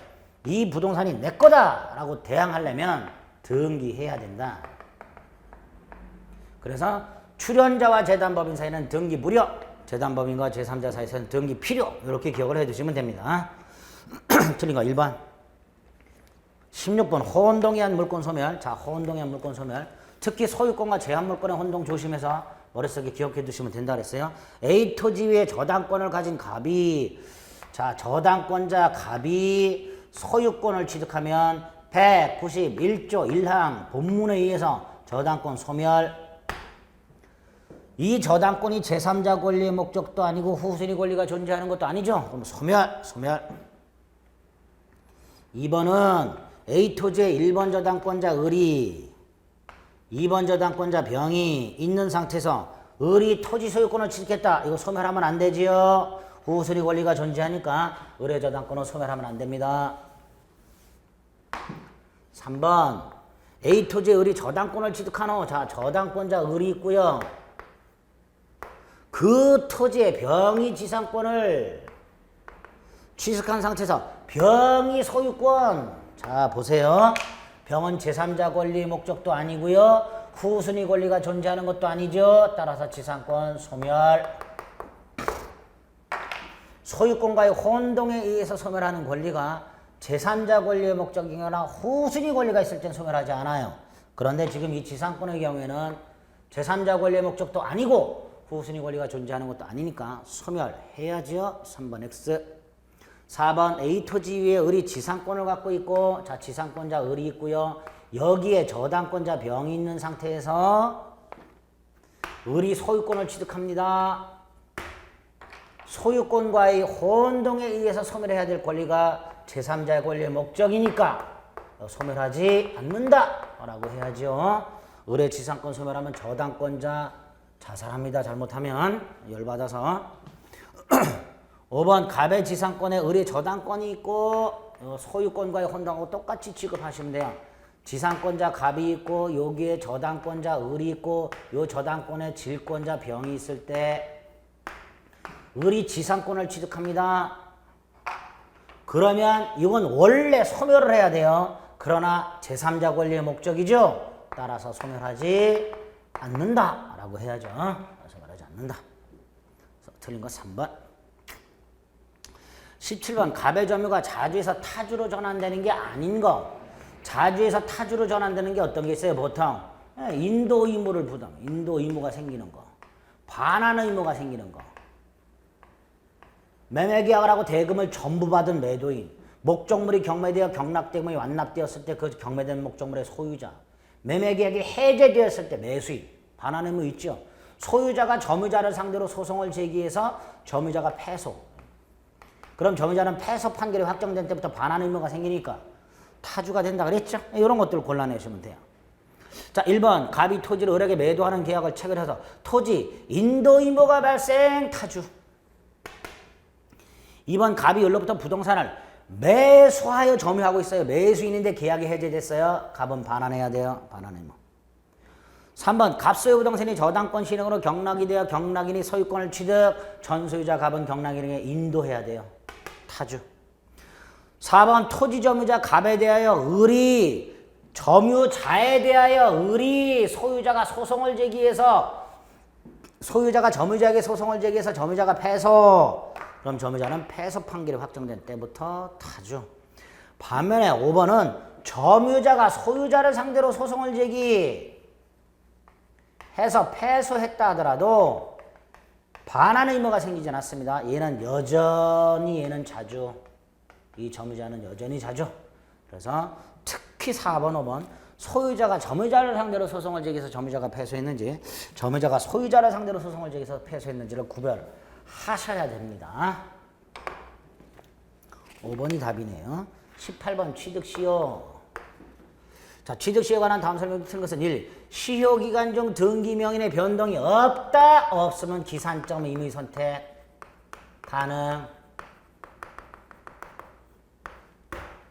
이 부동산이 내 거다라고 대항하려면 등기해야 된다. 그래서 출연자와 재단법인 사이에는 등기 무료, 재단법인과 제3자 사이에서는 등기 필요. 이렇게 기억을 해두시면 됩니다. 틀린 거 1번. 16번 혼동의한 물권 소멸. 자, 혼동의한 물권 소멸. 특히 소유권과 제한물권의 혼동 조심해서 머릿속에 기억해 두시면 된다 그랬어요. A 토지 위에 저당권을 가진 갑이, 자, 저당권자 갑이 소유권을 취득하면 191조 1항 본문에 의해서 저당권 소멸. 이 저당권이 제3자 권리의 목적도 아니고 후순위 권리가 존재하는 것도 아니죠. 그럼 소멸. 2번은 A 토지의 1번 저당권자 을이 2번 저당권자 병이 있는 상태에서 을이 토지 소유권을 취득했다. 이거 소멸하면 안 되지요. 후순위 권리가 존재하니까 을의 저당권은 소멸하면 안 됩니다. 3번 A 토지의 을이 저당권을 취득한 후, 자, 저당권자 을이 있고요. 그 토지의 병이 지상권을 취득한 상태에서 병이 소유권, 자 보세요. 병은 제3자 권리 목적도 아니고요. 후순위 권리가 존재하는 것도 아니죠. 따라서 지상권 소멸. 소유권과의 혼동에 의해서 소멸하는 권리가 제3자 권리의 목적이거나 후순위 권리가 있을 땐 소멸하지 않아요. 그런데 지금 이 지상권의 경우에는 제3자 권리의 목적도 아니고 후순위 권리가 존재하는 것도 아니니까 소멸해야죠. 3번 X. 4번 A 토지 위에 을이 지상권을 갖고 있고, 자, 지상권자 을이 있고요. 여기에 저당권자 병이 있는 상태에서 을이 소유권을 취득합니다. 소유권과의 혼동에 의해서 소멸해야 될 권리가 제3자의 권리의 목적이니까 소멸하지 않는다 라고 해야죠. 을의 지상권 소멸하면 저당권자 자살합니다. 잘못하면 열받아서. 5번 갑의 지상권에 을의 저당권이 있고 소유권과의 혼동하고 똑같이 취급하시면 돼요. 지상권자 갑이 있고 여기에 저당권자 을이 있고 요 저당권에 질권자 병이 있을 때 을이 지상권을 취득합니다. 그러면 이건 원래 소멸을 해야 돼요. 그러나 제3자 권리의 목적이죠. 따라서 소멸하지 않는다 라고 해야죠. 소멸하지 않는다. 틀린 거 3번. 17번 갑의 점유가 자주에서 타주로 전환되는 게 아닌 거. 자주에서 타주로 전환되는 게 어떤 게 있어요? 보통 인도 의무를 부담, 인도 의무가 생기는 거, 반환 의무가 생기는 거, 매매계약을 하고 대금을 전부 받은 매도인, 목적물이 경매되어 경락대금이 완납되었을 때 그 경매된 목적물의 소유자, 매매계약이 해제되었을 때 매수인, 반환 의무 있죠. 소유자가 점유자를 상대로 소송을 제기해서 점유자가 패소. 그럼 점유자는 패소 판결이 확정된 때부터 반환 의무가 생기니까 타주가 된다 그랬죠? 이런 것들을 골라내시면 돼요. 자, 1번 갑이 토지를 을에게 매도하는 계약을 체결해서 토지 인도 의무가 발생 타주. 2번 갑이 을로부터 부동산을 매수하여 점유하고 있어요. 매수인인데 계약이 해제됐어요. 갑은 반환해야 돼요. 반환 의무. 3번 갑소유 부동산이 저당권 신용으로 경락이 되어 경락인이 소유권을 취득 전소유자 갑은 경락인에게 인도해야 돼요. 타주. 4번 토지 점유자 갑에 대하여 을이 점유자에 대하여 을이 소유자가 소송을 제기해서 소유자가 점유자에게 소송을 제기해서 점유자가 패소. 그럼 점유자는 패소 판결이 확정된 때부터 타주. 반면에 5번은 점유자가 소유자를 상대로 소송을 제기해서 패소했다 하더라도 반환의 의무가 생기지 않았습니다. 얘는 여전히 얘는 자주. 이 점유자는 여전히 자주. 그래서 특히 4번, 5번 소유자가 점유자를 상대로 소송을 제기해서 점유자가 패소했는지 점유자가 소유자를 상대로 소송을 제기해서 패소했는지를 구별하셔야 됩니다. 5번이 답이네요. 18번 취득시효. 자, 취득시효에 관한 다음 설명을 드린 것은 1. 시효기간 중 등기명인의 변동이 없다. 없으면 기산점 임의선택 가능.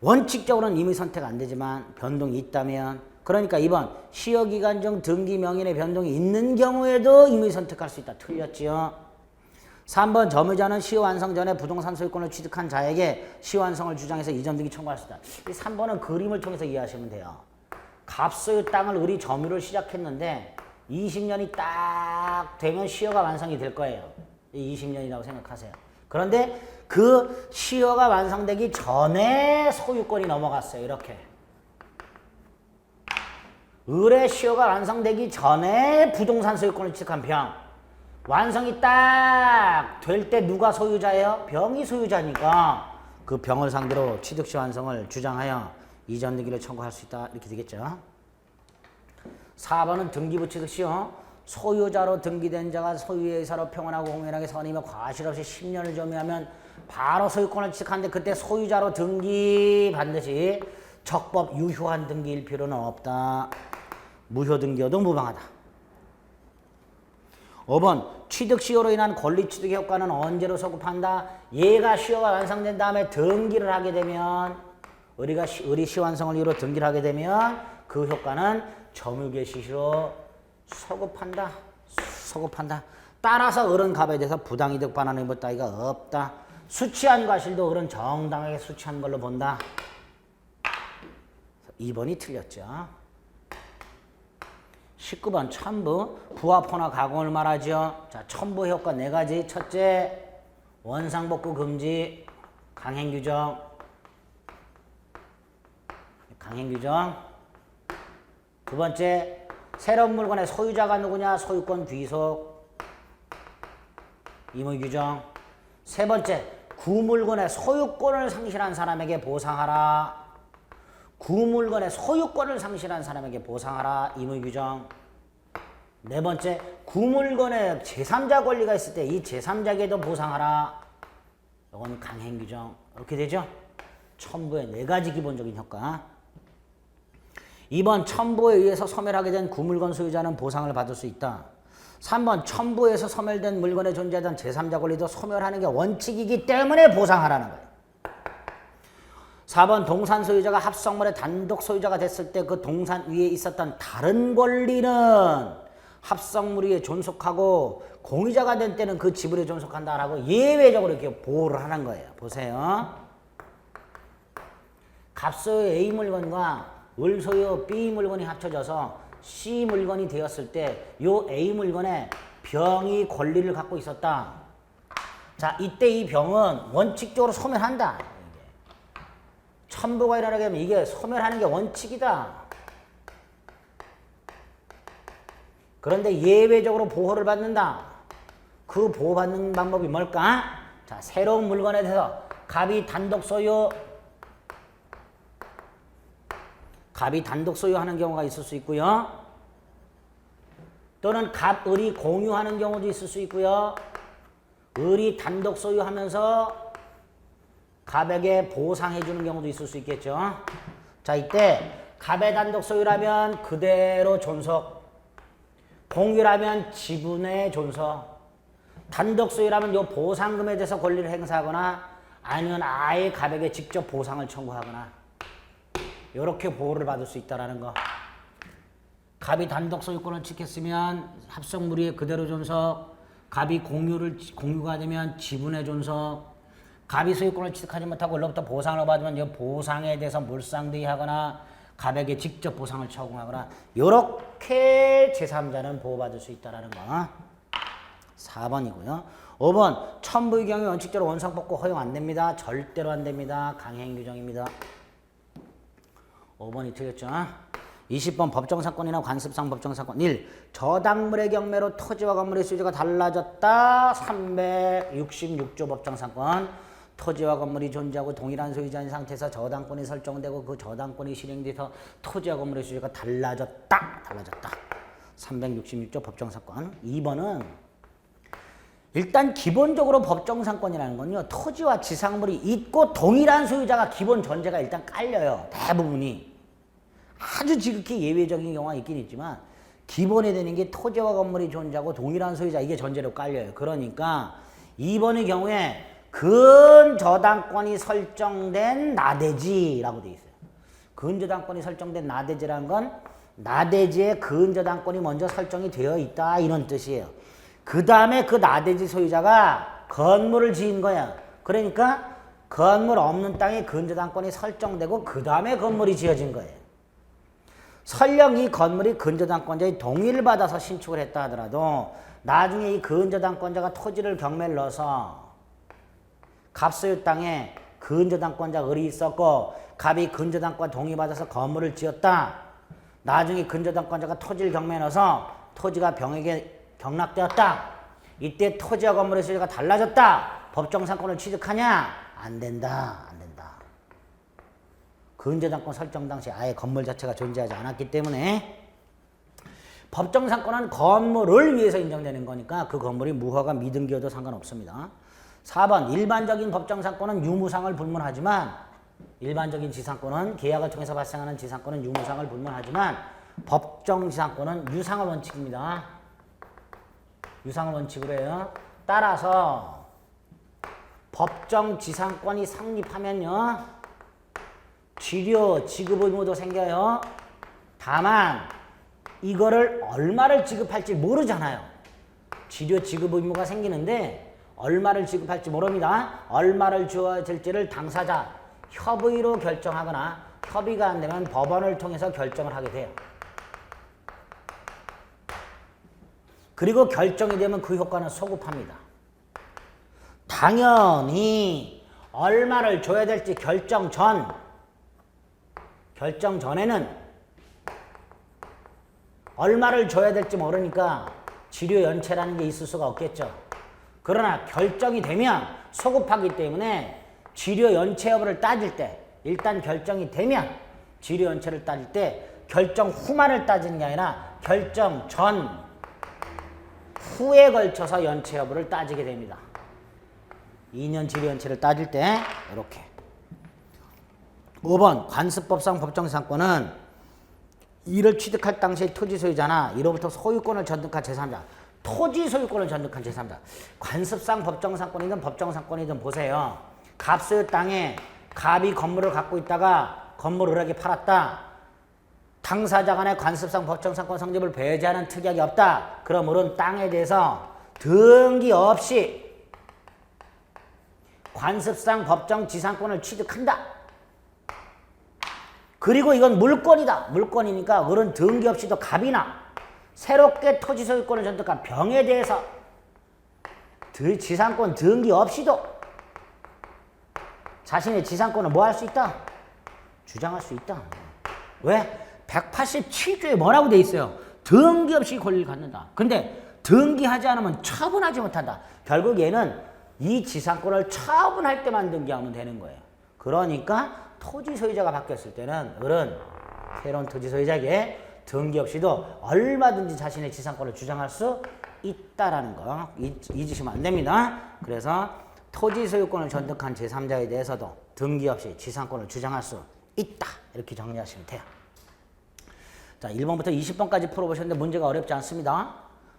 원칙적으로는 임의선택 안 되지만 변동이 있다면 그러니까 2번 시효기간 중 등기명인의 변동이 있는 경우에도 임의선택할 수 있다. 틀렸지요. 3번 점유자는 시효 완성 전에 부동산 소유권을 취득한 자에게 시효 완성을 주장해서 이전 등기 청구할 수 있다. 이 3번은 그림을 통해서 이해하시면 돼요. 갑소유 땅을 을이 점유를 시작했는데 20년이 딱 되면 시효가 완성이 될 거예요. 20년이라고 생각하세요. 그런데 그 시효가 완성되기 전에 소유권이 넘어갔어요. 이렇게. 을의 시효가 완성되기 전에 부동산 소유권을 취득한 병. 완성이 딱 될 때 누가 소유자예요? 병이 소유자니까 그 병을 상대로 취득시 완성을 주장하여 이전 등기를 청구할 수 있다. 이렇게 되겠죠. 4번은 등기부 취득시효. 소유자로 등기된 자가 소유의 의사로 평온하고 공연하게 선임해 과실 없이 10년을 점유하면 바로 소유권을 취득하는데 그때 소유자로 등기 반드시 적법 유효한 등기일 필요는 없다. 무효 등기여도 무방하다. 5번 취득시효로 인한 권리취득의 효과는 언제로 소급한다? 얘가 시효가 완성된 다음에 등기를 하게 되면 을이 시완성을 이유로 등기를 하게 되면 그 효과는 점유개시시로 소급한다. 소급한다. 따라서 을은 갑에 대해서 부당이득 반환 의무 따위가 없다. 수취한 과실도 을은 정당하게 수취한 걸로 본다. 2번이 틀렸죠. 19번 첨부. 부합호나 가공을 말하죠. 자, 첨부 효과 4가지. 첫째, 원상복구 금지, 강행규정. 강행규정. 두 번째, 새로운 물건의 소유자가 누구냐? 소유권 귀속. 임의규정. 세 번째, 구물건의 소유권을 상실한 사람에게 보상하라. 구물건의 소유권을 상실한 사람에게 보상하라. 임의규정. 네 번째, 구물건의 제3자 권리가 있을 때 이 제3자에게도 보상하라. 이건 강행규정. 이렇게 되죠? 첨부의 4가지 기본적인 효과. 2번 첨부에 의해서 소멸하게 된 구물건 소유자는 보상을 받을 수 있다. 3번 첨부에서 소멸된 물건에 존재하던 제3자 권리도 소멸하는 게 원칙이기 때문에 보상하라는 거예요. 4번 동산 소유자가 합성물의 단독 소유자가 됐을 때 그 동산 위에 있었던 다른 권리는 합성물 위에 존속하고 공유자가 된 때는 그 지분에 존속한다라고 예외적으로 이렇게 보호를 하는 거예요. 보세요. 갑소유 A 물건과 을 소유 B 물건이 합쳐져서 C 물건이 되었을 때 요 A 물건에 병이 권리를 갖고 있었다. 자, 이때 이 병은 원칙적으로 소멸한다. 첨부가 일어나게 되면 이게 소멸하는 게 원칙이다. 그런데 예외적으로 보호를 받는다. 그 보호받는 방법이 뭘까? 자, 새로운 물건에 대해서 갑이 단독 소유하는 경우가 있을 수 있고요. 또는 갑, 을이 공유하는 경우도 있을 수 있고요. 을이 단독 소유하면서 갑에게 보상해 주는 경우도 있을 수 있겠죠. 자, 이때 갑의 단독 소유라면 그대로 존속, 공유라면 지분의 존속, 단독 소유라면 요 보상금에 대해서 권리를 행사하거나 아니면 아예 갑에게 직접 보상을 청구하거나 이렇게 보호를 받을 수 있다는 거. 갑이 단독 소유권을 지켰으면 합성물이 그대로 존속, 갑이 공유가 되면 지분의 존속, 갑이 소유권을 취득하지 못하고 원로부터 보상을 받으면 이 보상에 대해서 물상대의 하거나 갑에게 직접 보상을 처공하거나 이렇게 제3자는 보호받을 수 있다는 거. 4번이고요. 5번 첨부의 경우 원칙적으로 원상복구 허용 안 됩니다. 절대로 안 됩니다. 강행 규정입니다. 5번이 틀렸죠. 20번 법정사건이나 관습상 법정사건 1. 저당물의 경매로 토지와 건물의 소유자가 달라졌다. 366조 법정사건. 토지와 건물이 존재하고 동일한 소유자인 상태에서 저당권이 설정되고 그 저당권이 실행돼서 토지와 건물의 소유자가 달라졌다. 366조 법정사건. 2번은 일단 기본적으로 법정상권이라는 건요. 토지와 지상물이 있고 동일한 소유자가 기본 전제가 일단 깔려요. 대부분이. 아주 지극히 예외적인 경우가 있긴 있지만 기본이 되는 게 토지와 건물이 존재하고 동일한 소유자 이게 전제로 깔려요. 그러니까 2번의 경우에 근저당권이 설정된 나대지라고 돼 있어요. 근저당권이 설정된 나대지라는 건 나대지의 근저당권이 먼저 설정이 되어 있다 이런 뜻이에요. 그 다음에 그 나대지 소유자가 건물을 지은 거야. 그러니까 건물 없는 땅에 근저당권이 설정되고 그 다음에 건물이 지어진 거예요. 설령 이 건물이 근저당권자의 동의를 받아서 신축을 했다 하더라도 나중에 이 근저당권자가 토지를 경매를 넣어서 갑소유 땅에 근저당권자 을이 있었고 갑이 근저당권 동의받아서 건물을 지었다. 나중에 근저당권자가 토지를 경매에 넣어서 토지가 병에게 경락되었다. 이때 토지와 건물의 소유가 달라졌다. 법정상권을 취득하냐? 안 된다. 근저당권 설정 당시 아예 건물 자체가 존재하지 않았기 때문에 법정상권은 건물을 위해서 인정되는 거니까 그 건물이 무허가 미등기여도 상관없습니다. 4번 일반적인 법정상권은 유무상을 불문하지만 일반적인 지상권은 계약을 통해서 발생하는 지상권은 유무상을 불문하지만 법정지상권은 유상을 원칙입니다. 유상을 원칙으로 해요. 따라서 법정지상권이 성립하면요. 지료 지급 의무도 생겨요. 다만 이거를 얼마를 지급할지 모르잖아요. 지료 지급 의무가 생기는데 얼마를 지급할지 모릅니다. 얼마를 줘야 될지를 당사자 협의로 결정하거나 협의가 안 되면 법원을 통해서 결정을 하게 돼요. 그리고 결정이 되면 그 효과는 소급합니다. 당연히 얼마를 줘야 될지 결정 전에는 얼마를 줘야 될지 모르니까 지료 연체라는 게 있을 수가 없겠죠. 그러나 결정이 되면 소급하기 때문에 지료 연체 여부를 따질 때 일단 결정이 되면 지료 연체를 따질 때 결정 후만을 따지는 게 아니라 결정 전 후에 걸쳐서 연체 여부를 따지게 됩니다. 2년 지료 연체를 따질 때 이렇게. 5번 관습법상 법정지상권은 이를 취득할 당시의 토지 소유자나 이로부터 소유권을 전득한 제3자 토지 소유권을 전득한 제3자 관습상 법정상권이든 법정상권이든 보세요. 갑소유 땅에 갑이 건물을 갖고 있다가 건물을 을에게 팔았다. 당사자 간의 관습상 법정상권 성립을 배제하는 특약이 없다. 그럼 을은 땅에 대해서 등기 없이 관습상 법정지상권을 취득한다. 그리고 이건 물권이다. 물권이니까 을은 등기 없이도 갑이나 새롭게 토지 소유권을 전득한 병에 대해서 지상권 등기 없이도 자신의 지상권을 뭐 할 수 있다? 주장할 수 있다. 왜? 187조에 뭐라고 돼 있어요? 등기 없이 권리를 갖는다. 근데 등기하지 않으면 처분하지 못한다. 결국 얘는 이 지상권을 처분할 때만 등기하면 되는 거예요. 그러니까 토지 소유자가 바뀌었을 때는 을은 새로운 토지 소유자에게 등기 없이도 얼마든지 자신의 지상권을 주장할 수 있다라는 거 잊으시면 안 됩니다. 그래서 토지 소유권을 전득한 제3자에 대해서도 등기 없이 지상권을 주장할 수 있다. 이렇게 정리하시면 돼요. 자, 1번부터 20번까지 풀어보셨는데 문제가 어렵지 않습니다.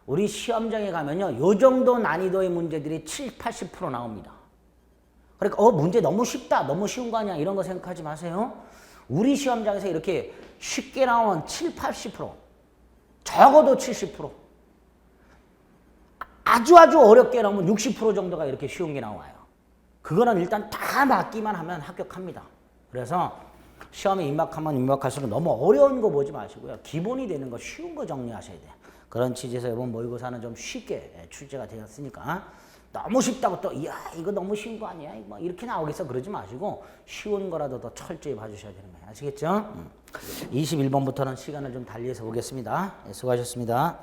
우리 시험장에 가면요. 요 정도 난이도의 문제들이 70-80% 나옵니다. 그러니까 문제 너무 쉽다. 너무 쉬운 거 아니야. 이런 거 생각하지 마세요. 우리 시험장에서 이렇게 쉽게 나온 70-80% 적어도 70%. 아주 어렵게 나오면 60% 정도가 이렇게 쉬운 게 나와요. 그거는 일단 다 맞기만 하면 합격합니다. 그래서 시험에 입막하면 입막할수록 너무 어려운 거 보지 마시고요. 기본이 되는 거, 쉬운 거 정리하셔야 돼요. 그런 취지에서 이번 모의고사는 좀 쉽게 출제가 되었으니까 너무 쉽다고 또 이야 이거 너무 쉬운 거 아니야? 뭐 이렇게 나오겠어 그러지 마시고 쉬운 거라도 더 철저히 봐주셔야 되는 거예요. 아시겠죠? 21번부터는 시간을 좀 달리해서 보겠습니다. 네, 수고하셨습니다.